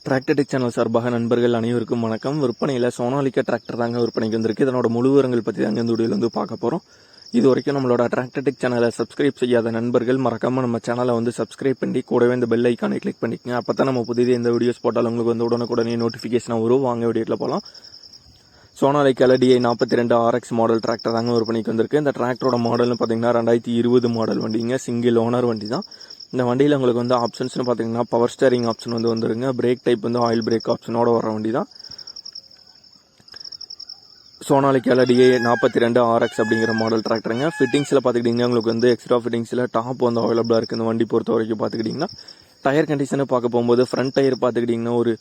Tractor Tech channel சார்பாக நண்பர்கள் அனைவருக்கும் வணக்கம். விற்பனையில் சோனாலிக்கா டிராக்டர் தாங்க விற்பனைக்கு வந்திருக்கு. இதனோட முழு விவரங்கள் பற்றி தாங்க இந்த வீடியோவில் வந்து பார்க்க போகிறோம். இது வரைக்கும் நம்மளோட டிராக்டர்டெக் சேனலை சப்ஸ்கிரைப் செய்யாத நண்பர்கள் மறக்காமல் நம்ம சேனலை வந்து சப்ஸ்கிரைப் பண்ணி கூடவே இந்த பெல் ஐக்கானை கிளிக் பண்ணிக்கங்க. அப்போ தான் நம்ம புதிய இந்த வீடியோஸ் போட்டால் உங்களுக்கு வந்து உடனுக்குடனே நோட்டிஃபிகேஷனாக வரும். வாங்க வீடியோவில் போகலாம். Sonalika DI 42 RX model tractor தாங்க விற்பனைக்கு வந்திருக்கு. இந்த டிராக்டரோட மாடல்னு பார்த்தீங்கன்னா 2020 மாடல் வண்டிங்க. சிங்கிள் ஓனர் வண்டி தான். இந்த வண்டியில் உங்களுக்கு வந்து ஆப்ஷன்ஸ்னு பார்த்தீங்கன்னா பவர் ஸ்டேரிங் ஆப்ஷன் வந்து வந்துருங்க. பிரேக் டைப் வந்து ஆயில் பிரேக் ஆப்ஷனோட வர வண்டி தான் சோனாலிக்கா DI 42 RX அப்படிங்கிற மாடல் டிராக்டருங்க. ஃபிட்டிங்ஸில் பார்த்துக்கிட்டிங்கன்னா உங்களுக்கு வந்து எக்ஸ்ட்ரா ஃபிட்டிங்ஸில் டாப் வந்து அவைலபிளாக இருக்குது. இந்த வண்டி பொறுத்த வரைக்கும் பார்த்துக்கிட்டிங்கன்னா டயர் கண்டிஷனை பார்க்க போகும்போது ஃப்ரண்ட் டயர் பார்த்துக்கிட்டிங்கன்னா ஒரு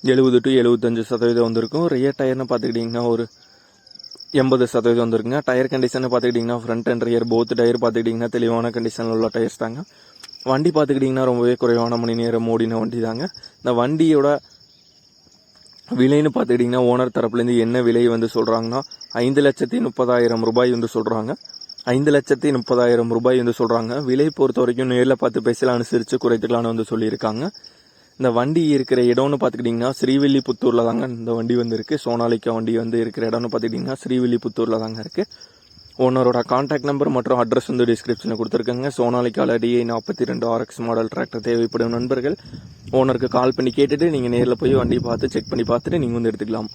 70 to 75% வந்திருக்கும். ரியர் டயர்னு பார்த்துக்கிட்டிங்கன்னா ஒரு 80% வந்துருக்குங்க. டயர் கண்டிஷன் பார்த்துக்கிட்டிங்கன்னா front and rear both tyre பார்த்துக்கிட்டிங்கன்னா தெளிவான கண்டிஷனில் உள்ள டயர்ஸ் தாங்க. வண்டி பார்த்துக்கிட்டிங்கன்னா ரொம்பவே குறைவான மணி நேரம் ஓடின வண்டி தாங்க. இந்த வண்டியோட விலைன்னு பார்த்துக்கிட்டிங்கன்னா ஓனர் தரப்புலேருந்து என்ன விலை வந்து சொல்கிறாங்கன்னா 5,30,000 ரூபாய் வந்து சொல்கிறாங்க. 5,30,000 ரூபாய் வந்து சொல்கிறாங்க. விலை பொறுத்த வரைக்கும் நேரில் பார்த்து பேசலாம், அனுசரித்து குறைத்துக்கலான்னு வந்து சொல்லியிருக்காங்க. இந்த வண்டி இருக்கிற இடம்னு பார்த்துக்கிட்டிங்கன்னா ஸ்ரீவில்லிபுத்தூரில் தாங்க இந்த வண்டி வந்து இருக்குது. சோனாலிக்கா வண்டி வந்து இருக்கிற இடம்னு பார்த்துக்கிட்டிங்கன்னா ஸ்ரீவில்லிபுத்தூரில் தாங்க இருக்குது. ஓனரோட கான்டாக்ட் நம்பர் மற்றும் அட்ரஸ் வந்து டிஸ்கிரிப்ஷனில் கொடுத்துருக்காங்க. Sonalika DI 42 RX model tractor தேவைப்படும் நண்பர்கள் ஓனருக்கு கால் பண்ணி கேட்டுட்டு நீங்கள் நேரில் போய் வண்டி பார்த்து செக் பண்ணி பார்த்துட்டு நீங்கள் வந்து எடுத்துக்கலாம்.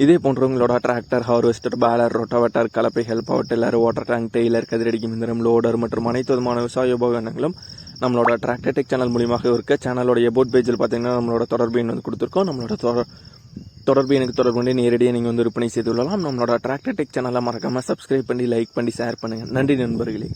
இதே போன்றவங்களோட டிராக்டர், ஹார்வெஸ்டர், பேலர், ரொட்டாவேட்டர், கலப்பைகள், power tiller, water tank, trailer, கதிரடிக்கும் இயந்திரம், லோடர் மற்றும் அனைத்து விதமான விவசாய உபகரணங்களும் நம்மளோட டிராக்டர்டெக் சேனல் மூலியமாக இருக்க சேனலோட எபோட் பேஜில் பார்த்தீங்கன்னா நம்மளோட தொடர்பு எண் வந்து கொடுத்துருக்கோம். நம்மளோட தொடர்பு எனக்கு தொடர்பு பண்ணி நேரடியாக நீங்கள் வந்து விற்பனை செய்து கொள்ளலாம். நம்மளோட டிராக்டர்டெக் சேனலை மறக்காமல் சப்ஸ்கிரைப் பண்ணி லைக் பண்ணி ஷேர் பண்ணுங்கள். நன்றி நண்பர்களே.